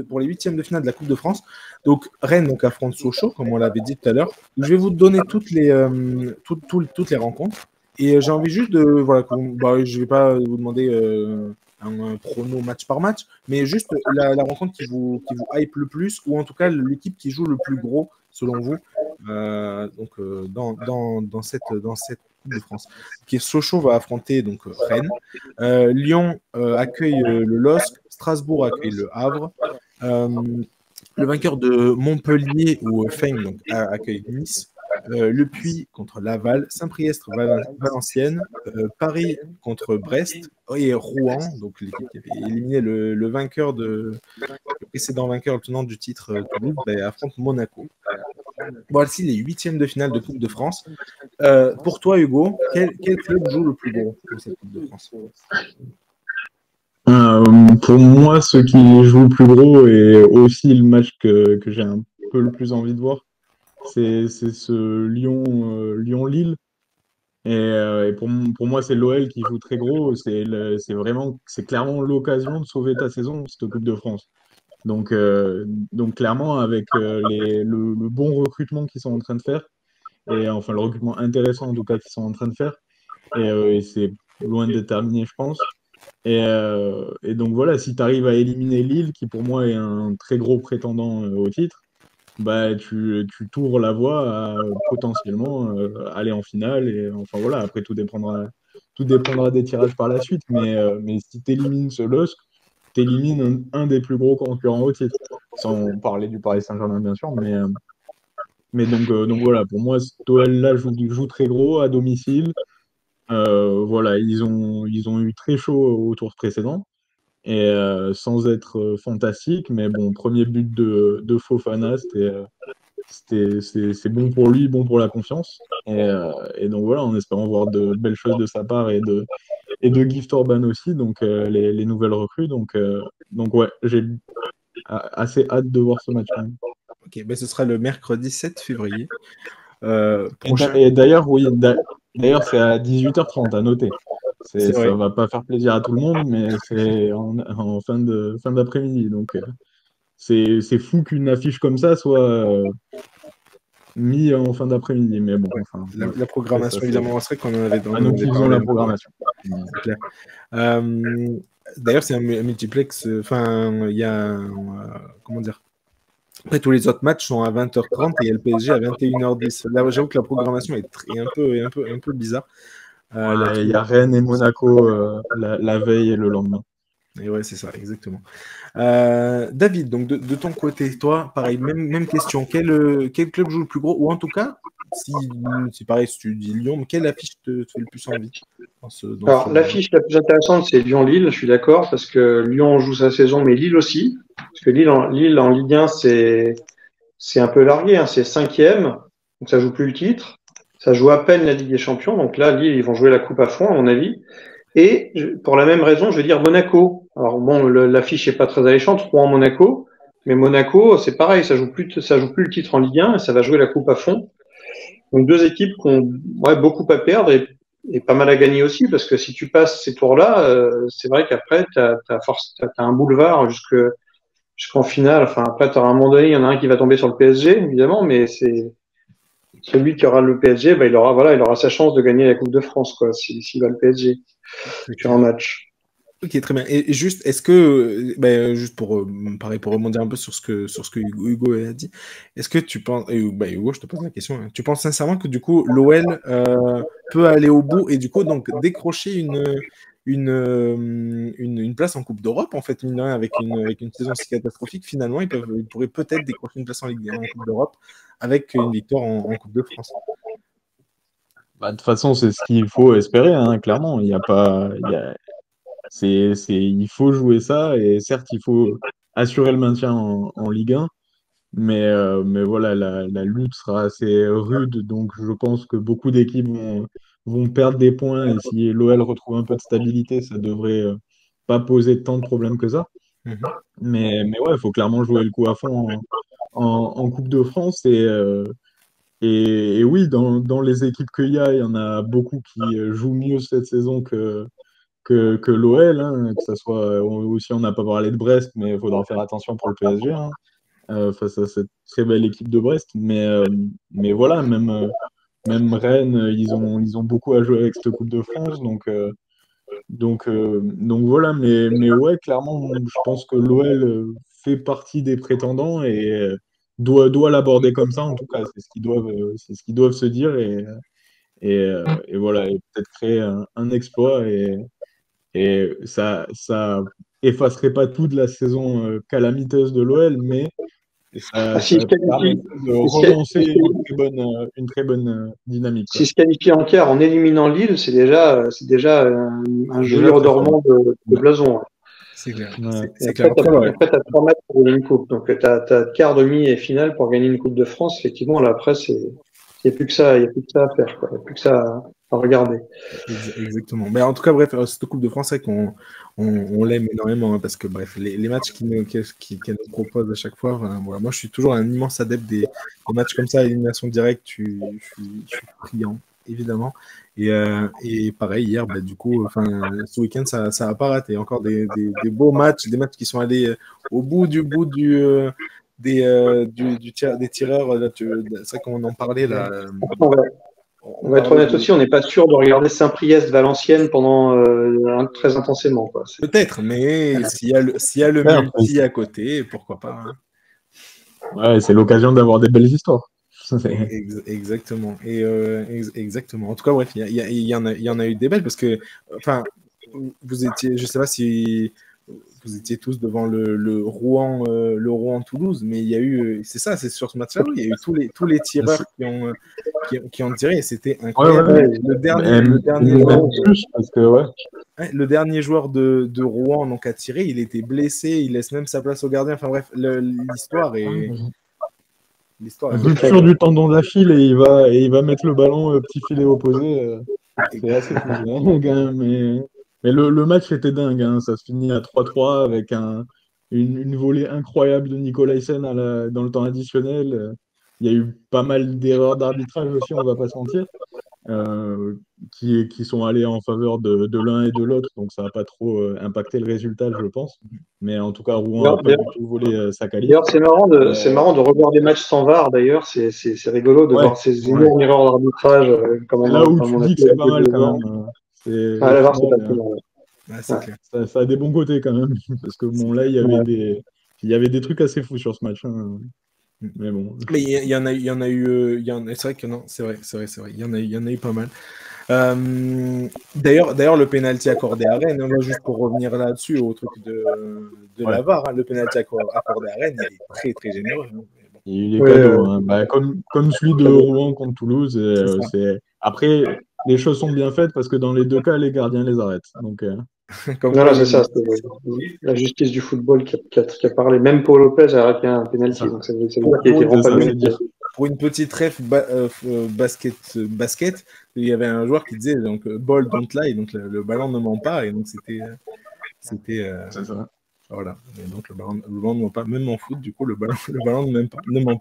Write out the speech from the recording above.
pour les huitièmes de finale de la Coupe de France. Donc Rennes donc, affronte Sochaux, comme on l'avait dit tout à l'heure. Je vais vous donner toutes les rencontres. Et j'ai envie juste de... Voilà, je ne vais pas vous demander un prono match par match, mais juste la rencontre qui vous hype le plus, ou en tout cas l'équipe qui joue le plus gros, selon vous, dans cette Coupe de France. Qui est Sochaux va affronter donc Rennes. Lyon accueille le LOSC. Strasbourg accueille le Havre. Le vainqueur de Montpellier ou Feyenoord donc, accueille Nice. Le Puy contre Laval, Saint-Priest Valenciennes, Paris contre Brest et Rouen, donc l'équipe qui avait éliminé le vainqueur le précédent vainqueur, le tenant du titre Toulouse, affronte Monaco. Voici les huitièmes de finale de Coupe de France. Pour toi, Hugo, quel club joue le plus gros dans cette Coupe de France? Pour moi, ce qui joue le plus gros et aussi le match que j'ai un peu le plus envie de voir, c'est ce Lyon-Lille. Et pour moi, c'est l'OL qui joue très gros. C'est clairement l'occasion de sauver ta saison, cette Coupe de France. Donc clairement, avec le bon recrutement qu'ils sont en train de faire, et enfin le recrutement intéressant en tout cas qu'ils sont en train de faire, et c'est loin d'être terminé, je pense. Et donc voilà, si tu arrives à éliminer Lille, qui pour moi est un très gros prétendant au titre, tu t'ouvres la voie à potentiellement aller en finale. Et enfin voilà, après tout dépendra des tirages par la suite. Mais si tu élimines ce LOSC, tu élimines un des plus gros concurrents au titre. Sans parler du Paris Saint-Germain, bien sûr. Mais donc voilà, pour moi, cet OL-là joue très gros à domicile. Voilà, ils ont eu très chaud au tour précédent. Et sans être fantastique, mais bon, premier but de Fofana, c'est bon pour lui, bon pour la confiance. Et donc voilà, en espérant voir de belles choses de sa part et de Gift Orban aussi, donc les nouvelles recrues. Donc ouais, j'ai assez hâte de voir ce match quand même. Ok, ce sera le mercredi 7 février. Prochain. Et d'ailleurs, oui, d'ailleurs c'est à 18h30 à noter. C'est vrai. Ça va pas faire plaisir à tout le monde, mais c'est en fin d'après-midi. Donc c'est fou qu'une affiche comme ça soit mis en fin d'après-midi. Mais bon, enfin. La programmation, ça, évidemment, c'est vrai qu'on en avait dans nous qui faisons la programmation. C'est clair. D'ailleurs, c'est un multiplex. Enfin, il y a. Comment dire? Après, tous les autres matchs sont à 20h30 et il y a le PSG à 21h10. Là, j'avoue que la programmation est un peu bizarre. Il y a Rennes et Monaco la veille et le lendemain. Et ouais, c'est ça, exactement. David, donc de ton côté, toi, pareil, même question. Quel club joue le plus gros? Ou en tout cas, si pareil, si tu dis Lyon, mais quelle affiche te fait le plus envie Alors, l'affiche la plus intéressante, c'est Lyon-Lille, je suis d'accord, parce que Lyon joue sa saison, mais Lille aussi. Parce que Lille en Ligue 1, c'est un peu largué, hein, c'est 5e, donc ça joue plus le titre. Ça joue à peine la Ligue des Champions, donc là, Lille, ils vont jouer la coupe à fond, à mon avis. Et pour la même raison, je vais dire Monaco. Alors bon, l'affiche est pas très alléchante, Rouen-Monaco, mais Monaco, c'est pareil, ça joue plus le titre en Ligue 1, et ça va jouer la coupe à fond. Donc deux équipes qui ont beaucoup à perdre et pas mal à gagner aussi, parce que si tu passes ces tours-là, c'est vrai qu'après, t'as un boulevard jusqu'en finale. Enfin, après, à un moment donné, il y en a un qui va tomber sur le PSG, évidemment, mais c'est celui qui aura le PSG, il aura sa chance de gagner la Coupe de France, quoi, s'il va le PSG sur un match. Ok, très bien. Et juste, est-ce que, juste pour pareil, pour rebondir un peu sur ce que Hugo a dit, est-ce que tu penses, Hugo, je te pose la question, hein, tu penses sincèrement que du coup l'OL peut aller au bout et du coup donc décrocher une place en Coupe d'Europe en fait, mine de rien, avec une saison si catastrophique, finalement ils pourraient peut-être décrocher une place en Coupe d'Europe avec une victoire en Coupe de France. De toute façon, c'est ce qu'il faut espérer, hein, clairement. Il y a pas, il faut jouer ça et certes, il faut assurer le maintien en Ligue 1, mais voilà, la lutte sera assez rude, donc je pense que beaucoup d'équipes vont perdre des points et si l'OL retrouve un peu de stabilité, ça devrait pas poser tant de problèmes que ça. Mais ouais, il faut clairement jouer le coup à fond en Coupe de France et oui, dans les équipes qu'il y en a beaucoup qui jouent mieux cette saison que l'OL, hein, que ça soit aussi, on n'a pas parlé de Brest, mais il faudra faire attention pour le PSG, hein, face à cette très belle équipe de Brest. Mais voilà, même Rennes, ils ont beaucoup à jouer avec cette Coupe de France, donc voilà, mais ouais, clairement, je pense que l'OL fait partie des prétendants et doit l'aborder comme ça, en tout cas, c'est ce qu'ils doivent se dire et voilà, et peut-être créer un exploit et ça effacerait pas toute la saison calamiteuse de l'OL, mais Ah, ça permettrait de relancer une très bonne dynamique, quoi. s'il se qualifie en quart en éliminant Lille, c'est déjà un joli Déjà très fort. redorement de blason. C'est clair. Ouais. Et C'est après, clair. Ouais. tu as 3 matchs pour gagner une coupe. Donc, tu as quart, demi et finale pour gagner une Coupe de France. Effectivement, là, après, il n'y a plus que ça, il y a plus que ça à faire, quoi. Il n'y a plus que ça à regarder. Exactement. Mais en tout cas, bref, cette Coupe de France, c'est qu'on on l'aime énormément, hein, parce que bref, les matchs qu'elle nous propose à chaque fois, enfin, voilà, moi je suis toujours un immense adepte des matchs comme ça, à élimination directe, je suis friand, évidemment. Et pareil, hier, bah, du coup, ce week-end, ça n'a pas raté. Encore des beaux matchs, des matchs qui sont allés au bout des tireurs. Là, c'est vrai qu'on en parlait là. On va être honnête aussi, on n'est pas sûr de regarder Saint-Priest-Valenciennes pendant très intensément, quoi. Peut-être, mais s'il y a le Ouais, multi à côté, pourquoi pas, hein. ouais, c'est l'occasion d'avoir des belles histoires. Exactement. Exactement. En tout cas, bref, il y en a eu des belles parce que, enfin, vous étiez, je sais pas si vous étiez tous devant le Rouen-Toulouse, mais il y a eu, c'est ça, c'est sur ce match-là, oui, il y a eu tous les tireurs qui ont tiré, et c'était incroyable. Ouais. Le dernier joueur de Rouen donc, a tiré, il était blessé, il laisse même sa place au gardien. Enfin bref, l'histoire est. Rupture du tendon d'Achille et il va mettre le ballon petit filet opposé. C'est assez fou, hein, mais le match était dingue, hein. Ça se finit à 3-3 avec une volée incroyable de Nicolaisen dans le temps additionnel. Il y a eu pas mal d'erreurs d'arbitrage aussi, on va pas se mentir, qui sont allées en faveur de l'un et de l'autre, donc ça n'a pas trop impacté le résultat, je pense. Mais en tout cas, Rouen n'a pas du tout volé sa qualif. D'ailleurs, c'est marrant de revoir des matchs sans VAR. D'ailleurs, c'est rigolo de voir ces énormes erreurs d'arbitrage. C'est là où tu dis que c'est pas mal quand même. La VAR, c'est pas plus mal. Ouais. Ça a des bons côtés quand même, parce que bon, là, il y avait des trucs assez fous sur ce match, hein. Mais bon. Mais il y en a eu. C'est vrai que non, c'est vrai. Il y en a eu pas mal. D'ailleurs, le penalty accordé à Rennes, hein, juste pour revenir là-dessus, au truc de la VAR, hein, le penalty accordé à Rennes, il est très très généreux, hein. Il est cadeau, hein. Bah, comme celui de Rouen contre Toulouse. Après, les choses sont bien faites parce que dans les deux cas, les gardiens les arrêtent. Donc, voilà, c'est ça. La justice du football qui a parlé. Même Paul Lopez a arrêté un penalty. Donc, ça veut dire qu'il était vraiment pas bien. Pour une petite ref basket, il y avait un joueur qui disait donc ball don't lie, donc le ballon ne ment pas, et donc c'était c'est ça. voilà. Et donc le ballon ne ment pas, même en foot, du coup le ballon ne ment pas.